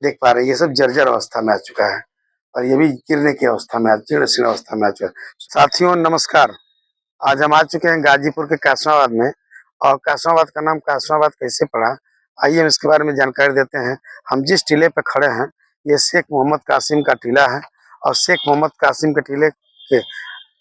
देख पा रहे हैं, ये सब जर्जर अवस्था में आ चुका है और ये भी गिरने की अवस्था में, जीर्ण शीर्ण अवस्था में आ चुका है। साथियों नमस्कार। आज हम आ चुके हैं गाजीपुर के कासमाबाद में। और कासमाबाद का नाम कासमाबाद कैसे पड़ा, आइए हम इसके बारे में जानकारी देते हैं। हम जिस टीले पे खड़े हैं ये शेख मोहम्मद कासिम का टीला है और शेख मोहम्मद कासिम के टीले के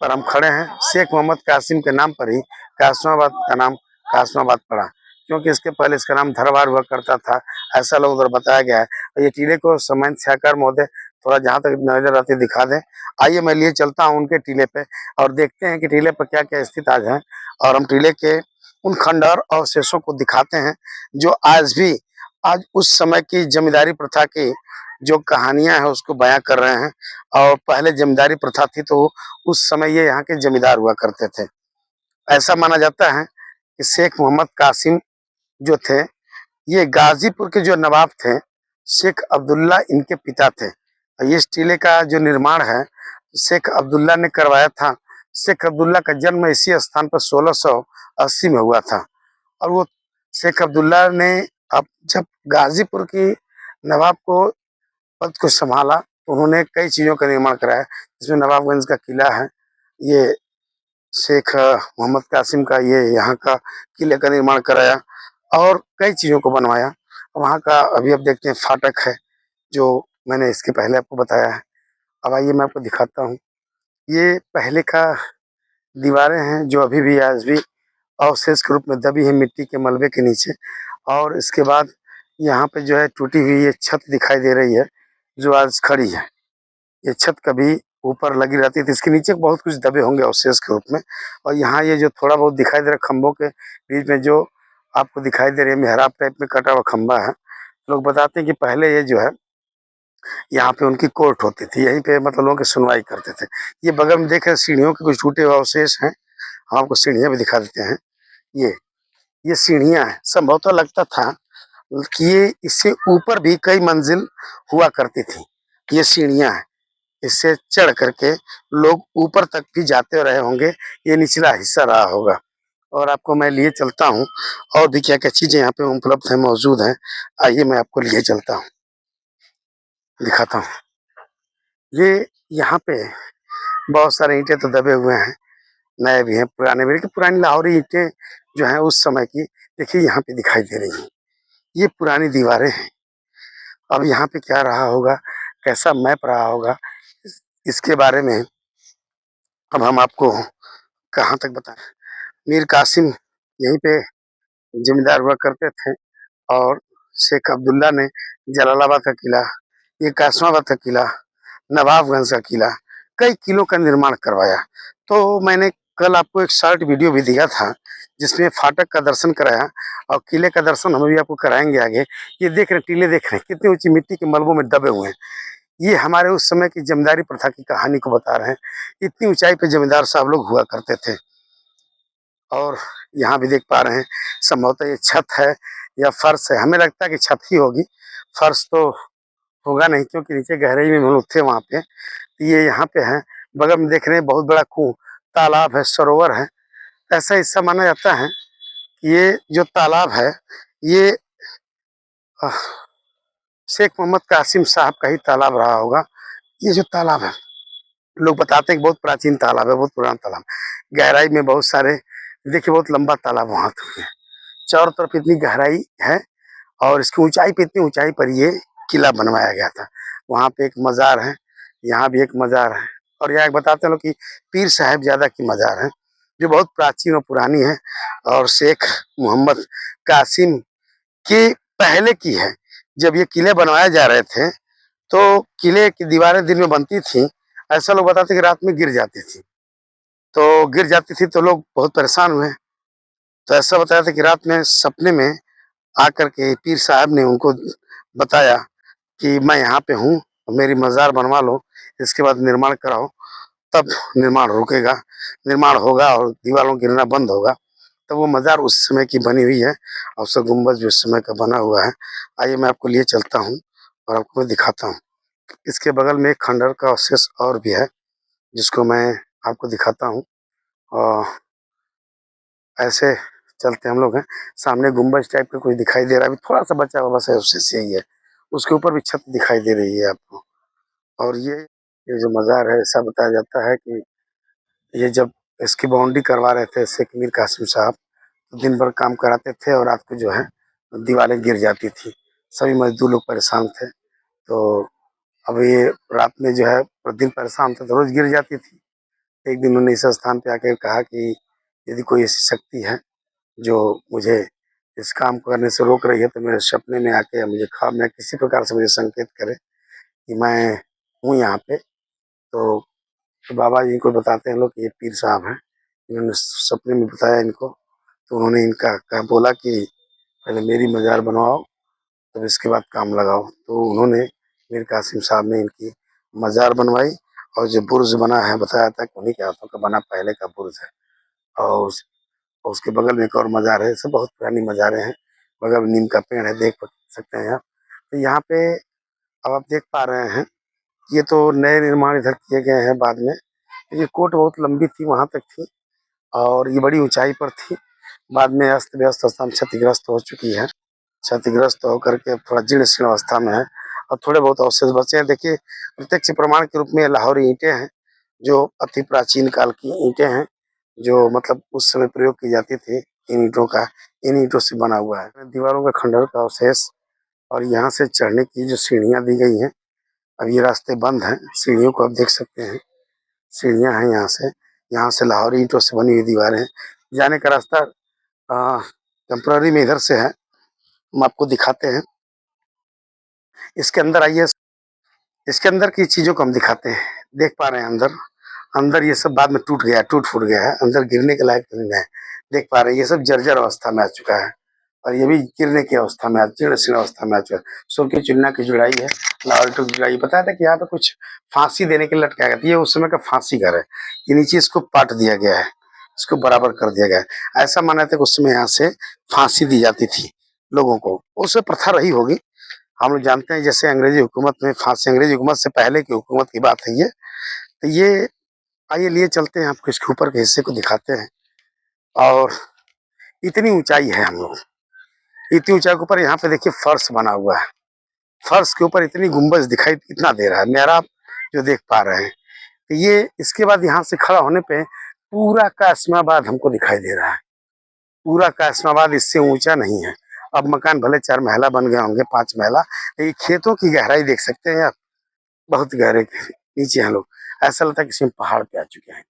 पर हम खड़े हैं। शेख मोहम्मद कासिम के नाम पर ही कासमाबाद का नाम कासमाबाद पड़ा, क्योंकि इसके पहले इसका नाम धरवार हुआ करता था, ऐसा लोगों द्वारा बताया गया है। और ये टीले को समयंत छाकर महोदय थोड़ा जहाँ तक नजर आती दिखा दें। आइए मैं लिए चलता हूँ उनके टीले पे और देखते हैं कि टीले पर क्या क्या स्थिति आज है, और हम टीले के उन खंडहर अवशेषों को दिखाते हैं जो आज भी आज उस समय की जमींदारी प्रथा की जो कहानियां हैं उसको बयां कर रहे हैं। और पहले जमींदारी प्रथा थी तो उस समय ये यहाँ के जमींदार हुआ करते थे। ऐसा माना जाता है कि शेख मोहम्मद कासिम जो थे ये गाजीपुर के जो नवाब थे शेख अब्दुल्ला इनके पिता थे। और इस टीले का जो निर्माण है शेख अब्दुल्ला ने करवाया था। शेख अब्दुल्ला का जन्म इसी स्थान पर 1680 में हुआ था। और वो शेख अब्दुल्ला ने अब जब गाजीपुर की नवाब को पद को संभाला तो उन्होंने कई चीजों का निर्माण कराया, जिसमें नवाबगंज का किला है, ये शेख मोहम्मद कासिम का ये यहाँ का किले का निर्माण कराया और कई चीजों को बनवाया। वहाँ का अभी अब देखते हैं फाटक है जो मैंने इसके पहले आपको बताया है। अब आइए मैं आपको दिखाता हूँ। ये पहले का दीवारें हैं जो अभी भी आज भी अवशेष के रूप में दबी है मिट्टी के मलबे के नीचे। और इसके बाद यहाँ पे जो है टूटी हुई ये छत दिखाई दे रही है जो आज खड़ी है। ये छत कभी ऊपर लगी रहती थी, इसके नीचे बहुत कुछ दबे होंगे अवशेष के रूप में। और यहाँ ये जो थोड़ा बहुत दिखाई दे रहा खंभों के बीच में जो आपको दिखाई दे रही है मेहराब टाइप में कटा हुआ खंभा है। लोग बताते हैं कि पहले ये जो है यहाँ पे उनकी कोर्ट होती थी, यहीं पे मतलब लोगों की सुनवाई करते थे। ये बगल में देख रहे सीढ़ियों के कुछ टूटे हुए अवशेष हैं, हम आपको सीढ़ियाँ भी दिखा देते हैं। ये ये सीढ़ियाँ हैं, संभवतः लगता था कि ये इससे ऊपर भी कई मंजिल हुआ करती थी। ये सीढ़ियाँ हैं, इससे चढ़ करके लोग ऊपर तक भी जाते रहे होंगे, ये निचला हिस्सा रहा होगा। और आपको मैं लिए चलता हूँ और भी क्या क्या चीजें यहाँ पे उपलब्ध है मौजूद हैं। आइए मैं आपको लिए चलता हूँ, दिखाता हूँ। ये यहाँ पे बहुत सारे ईंटें तो दबे हुए हैं, नए भी हैं पुराने भी, लेकिन पुरानी लाहौरी ईंटें जो है उस समय की देखिए यहाँ पे दिखाई दे रही हैं। ये पुरानी दीवारें हैं। अब यहाँ पे क्या रहा होगा, कैसा मैप रहा होगा, इसके बारे में अब हम आपको कहाँ तक बताएं। मीर कासिम यहीं पे जमींदार हुआ करते थे और शेख अब्दुल्ला ने जलालाबाद का किला, ये कासमाबाद का किला, नवाबगंज का किला, कई किलों का निर्माण करवाया। तो मैंने कल आपको एक शॉर्ट वीडियो भी दिया था जिसमें फाटक का दर्शन कराया और किले का दर्शन हम भी आपको कराएंगे आगे। ये देख रहे टीले देख रहे हैं कितनी ऊंची मिट्टी के मलबों में दबे हुए हैं। ये हमारे उस समय की जमींदारी प्रथा की कहानी को बता रहे हैं। इतनी ऊंचाई पे जमींदार साहब लोग हुआ करते थे। और यहाँ भी देख पा रहे हैं संभवतः ये छत है या फर्श है, हमें लगता है कि छत ही होगी, फर्श तो होगा नहीं क्योंकि नीचे गहराई में हम लोग थे वहाँ पे। तो ये यहाँ पे है, बगल में देख रहे हैं बहुत बड़ा कुआं तालाब है, सरोवर है। ऐसा हिस्सा माना जाता है कि ये जो तालाब है ये अह, शेख मोहम्मद कासिम साहब का ही तालाब रहा होगा। ये जो तालाब है लोग बताते हैं कि बहुत प्राचीन तालाब है, बहुत पुराना तालाब, गहराई में बहुत सारे, देखिए बहुत लंबा तालाब वहाँ तक है, चारों तरफ इतनी गहराई है और इसकी ऊंचाई पे, इतनी ऊंचाई पर ये किला बनवाया गया था। वहाँ पे एक मजार है, यहाँ भी एक मजार है और यहाँ बताते हैं लोग कि पीर साहिबजादा की मजार है जो बहुत प्राचीन और पुरानी है और शेख मोहम्मद कासिम की पहले की है। जब ये किले बनवाए जा रहे थे तो किले की दीवारें दिन में बनती थी, ऐसा लोग बताते कि रात में गिर जाती थी, तो गिर जाती थी तो लोग बहुत परेशान हुए। तो ऐसा बताया था कि रात में सपने में आकर के पीर साहब ने उनको बताया कि मैं यहाँ पे हूँ, मेरी मजार बनवा लो, इसके बाद निर्माण कराओ, तब निर्माण रुकेगा, निर्माण होगा और दीवारों गिरना बंद होगा। तो वो मजार उस समय की बनी हुई है और उसका गुम्बज भी उस समय का बना हुआ है। आइए मैं आपको लिए चलता हूँ और आपको मैं दिखाता हूँ। इसके बगल में एक खंडहर का अवशेष और भी है जिसको मैं आपको दिखाता हूँ। और ऐसे चलते हम लोग हैं, सामने गुम्बज टाइप का कुछ दिखाई दे रहा है, अभी थोड़ा सा बचा हुआ बस अवशेष यही है। उसके ऊपर भी छत दिखाई दे रही है आपको। और ये जो मज़ार है, ऐसा बताया जाता है कि ये जब इसकी बाउंड्री करवा रहे थे शेख मीर कासिम साहब, तो दिन भर काम कराते थे और रात को जो है दीवारें गिर जाती थी। सभी मज़दूर लोग परेशान थे। तो अब ये रात में जो है प्रतिदिन परेशान थे तो रोज़ गिर जाती थी। एक दिन उन्होंने इस स्थान पे आके कहा कि यदि कोई ऐसी शक्ति है जो मुझे इस काम को करने से रोक रही है, तो मेरे सपने में आके या मुझे ख्वाब में किसी प्रकार से मुझे संकेत करे कि मैं हूँ यहाँ पे। तो बाबा जी को बताते हैं लोग कि ये पीर साहब हैं। इन्होंने सपने में बताया इनको, तो उन्होंने इनका बोला कि पहले मेरी मज़ार बनवाओ, तब इसके बाद काम लगाओ। तो उन्होंने मीर कासिम साहब ने इनकी मज़ार बनवाई। और जो बुर्ज बना है, बताया था कि उन्हीं के हाथों का बना पहले का बुर्ज है। और उसके बगल में एक और मज़ार है। सब बहुत पुरानी मज़ारें हैं। बगल में नीम का पेड़ है, देख सकते हैं आप। तो यहाँ पे अब आप देख पा रहे हैं, ये तो नए निर्माण इधर किए गए हैं बाद में। ये कोर्ट बहुत लंबी थी, वहाँ तक थी और ये बड़ी ऊंचाई पर थी। बाद में अस्त व्यस्त अवस्था में क्षतिग्रस्त हो चुकी है। क्षतिग्रस्त होकर के थोड़ा जीर्ण शीर्ण अवस्था में है और थोड़े बहुत अवशेष बचे हैं। देखिए, प्रत्यक्ष प्रमाण के रूप में लाहौरी ईंटें हैं, जो अति प्राचीन काल की ईंटें हैं, जो मतलब उस समय प्रयोग की जाती थी। इन ईंटों का, इन ईंटों से बना हुआ है। दीवारों का खंडहर का अवशेष। और यहाँ से चढ़ने की जो सीढ़ियाँ दी गई हैं, अब ये रास्ते बंद हैं। सीढ़ियों को आप देख सकते हैं, सीढ़ियाँ हैं यहाँ से लाहौरी ईंटों से बनी हुई दीवारें हैं। जाने का रास्ता टेम्पररी में इधर से है, हम आपको दिखाते हैं। इसके अंदर आइए, इसके अंदर की चीज़ों को हम दिखाते हैं। देख पा रहे हैं अंदर, अंदर ये सब बाद में टूट गया, टूट फूट गया है, अंदर गिरने के लायक नहीं है। देख पा रहे हैं ये सब जर्जर अवस्था में आ चुका है और ये भी गिरने की अवस्था में, जीर्ण शीर्ण अवस्था में आ चुका है। सो की चुन्ना की जुड़ाई है, लाहौरी टूक जुड़ाई। बताया था कि यहाँ पे कुछ फांसी देने के लिए लटकाया गया था। ये उस समय का फांसी घर है। ये नीचे इसको पाट दिया गया है, इसको बराबर कर दिया गया है। ऐसा माना था कि उस समय यहाँ से फांसी दी जाती थी लोगों को। उस प्रथा रही होगी, हम लोग जानते हैं। जैसे अंग्रेजी हुकूमत में फांसी, अंग्रेजी हुकूमत से पहले की हुकूमत की बात है ये। तो ये आइए लिए चलते हैं, आपको इसके ऊपर के हिस्से को दिखाते हैं। और इतनी ऊंचाई है हम लोग, इतनी ऊंचाई के ऊपर यहाँ पे देखिए फर्श बना हुआ है। फर्श के ऊपर इतनी गुंबज दिखाई इतना दे रहा है, मेहराब जो देख पा रहे हैं। तो ये इसके बाद यहाँ से खड़ा होने पे पूरा का इस्लामाबाद हमको दिखाई दे रहा है। पूरा का इस्लामाबाद इससे ऊंचा नहीं है। अब मकान भले 4 महला बन गए होंगे, 5 महला। ये खेतों की गहराई देख सकते हैं आप, बहुत गहरे नीचे हैं लोग। ऐसा लगता है किसी में पहाड़ पे आ चुके हैं,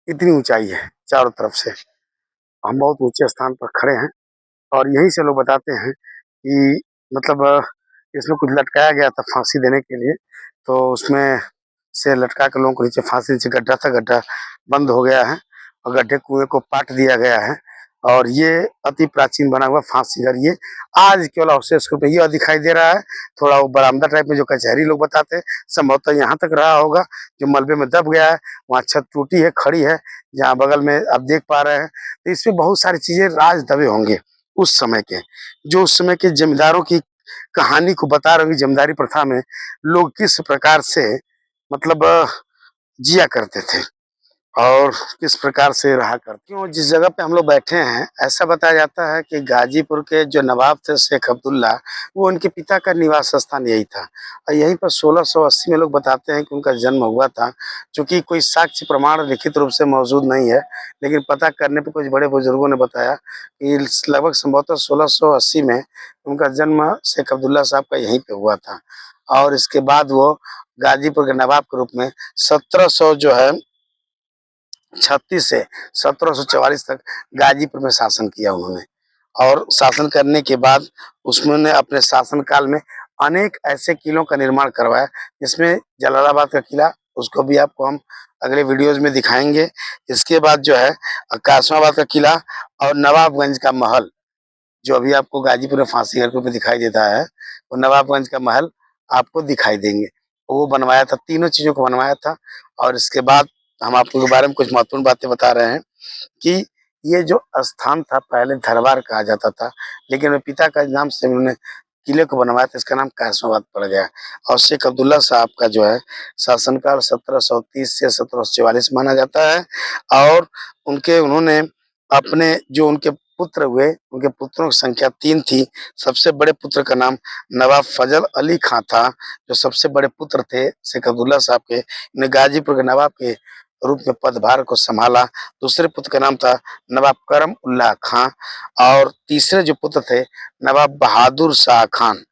इतनी ऊंचाई है चारों तरफ से। हम बहुत ऊंचे स्थान पर खड़े हैं और यहीं से लोग बताते हैं कि मतलब इसमें कुछ लटकाया गया था फांसी देने के लिए। तो उसमें से लटका के लोगों को नीचे, फांसी नीचे गड्ढा था, गड्ढा बंद हो गया है और गड्ढे कुएं को पाट दिया गया है। और ये अति प्राचीन बना हुआ फांसी घर, ये आज केवल अवशेष रूप में ये दिखाई दे रहा है। थोड़ा वो बरामदा टाइप में जो कचहरी लोग बताते हैं, संभवतः यहाँ तक रहा होगा, जो मलबे में दब गया है। वहाँ छत टूटी है, खड़ी है, जहाँ बगल में आप देख पा रहे हैं। तो इसमें बहुत सारी चीजें राज दबे होंगे उस समय के, जो उस समय के जमींदारों की कहानी को बता रही। जमींदारी प्रथा में लोग किस प्रकार से मतलब जिया करते थे और किस प्रकार से रहा करते। क्यों जिस जगह पे हम लोग बैठे हैं, ऐसा बताया जाता है कि गाजीपुर के जो नवाब थे शेख अब्दुल्ला, वो उनके पिता का निवास स्थान यही था। और यहीं पर 1680 में लोग बताते हैं कि उनका जन्म हुआ था। चूंकि कोई साक्ष्य प्रमाण लिखित रूप से मौजूद नहीं है, लेकिन पता करने पर कुछ बड़े बुजुर्गों ने बताया कि लगभग संभवतः 1680 में उनका जन्म शेख अब्दुल्ला साहब का यहीं पे हुआ था। और इसके बाद वो गाजीपुर के नवाब के रूप में 1700 जो है 36 से 1744 तक गाजीपुर में शासन किया उन्होंने। और शासन करने के बाद उसने अपने शासनकाल में अनेक ऐसे किलों का निर्माण करवाया, जिसमें जलालाबाद का किला, उसको भी आपको हम अगले वीडियोज में दिखाएंगे। इसके बाद जो है कासमाबाद का किला और नवाबगंज का महल, जो अभी आपको गाजीपुर में फांसी घर पे दिखाई देता है, वो नवाबगंज का महल आपको दिखाई देंगे। वो बनवाया था, तीनों चीजों को बनवाया था। और इसके बाद हम आपको के बारे में कुछ महत्वपूर्ण बातें बता रहे हैं कि ये जो स्थान था पहले दरबार कहा जाता था, लेकिन मेरे पिता का नाम से उन्होंने किले को बनवाया था, इसका नाम कासमाबाद पड़ गया। और शेख अब्दुल्ला साहब का जो है शासनकाल 1730 से 1744 माना जाता है। और उन्होंने अपने जो उनके पुत्र हुए। उनके पुत्रों की संख्या 3 थी। सबसे बड़े पुत्र का नाम नवाब फजल अली खां था, जो सबसे बड़े पुत्र थे शेख अब्दुल्ला साहब के। इन्हें गाजीपुर के नवाब के रूप में पदभार को संभाला। दूसरे पुत्र का नाम था नवाब करम उल्लाह खां और तीसरे जो पुत्र थे नवाब बहादुर शाह खान।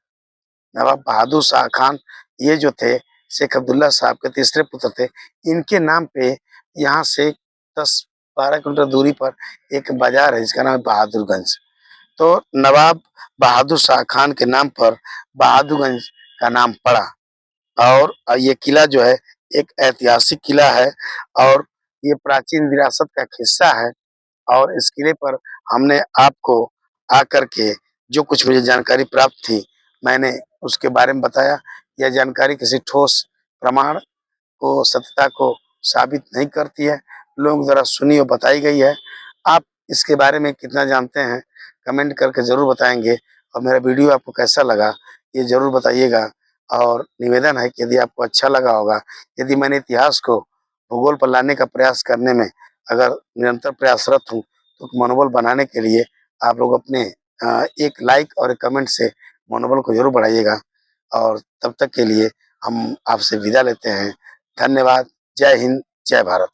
नवाब बहादुर शाह खान ये जो थे शेख अब्दुल्ला साहब के तीसरे पुत्र थे। इनके नाम पे यहाँ से 10-12 किलोमीटर दूरी पर एक बाजार है जिसका नाम है बहादुरगंज। तो नवाब बहादुर शाह खान के नाम पर बहादुरगंज का नाम पड़ा। और ये किला जो है एक ऐतिहासिक किला है और ये प्राचीन विरासत का हिस्सा है। और इस किले पर हमने आपको आकर के जो कुछ मुझे जानकारी प्राप्त थी, मैंने उसके बारे में बताया। यह जानकारी किसी ठोस प्रमाण को, सत्यता को साबित नहीं करती है, लोगों द्वारा सुनी और बताई गई है। आप इसके बारे में कितना जानते हैं, कमेंट करके ज़रूर बताएँगे और मेरा वीडियो आपको कैसा लगा, ये ज़रूर बताइएगा। और निवेदन है कि यदि आपको अच्छा लगा होगा, यदि मैंने इतिहास को भूगोल पर लाने का प्रयास करने में अगर निरंतर प्रयासरत हूँ, तो मनोबल बनाने के लिए आप लोग अपने एक लाइक और एक कमेंट से मनोबल को ज़रूर बढ़ाइएगा। और तब तक के लिए हम आपसे विदा लेते हैं। धन्यवाद। जय हिंद, जय भारत।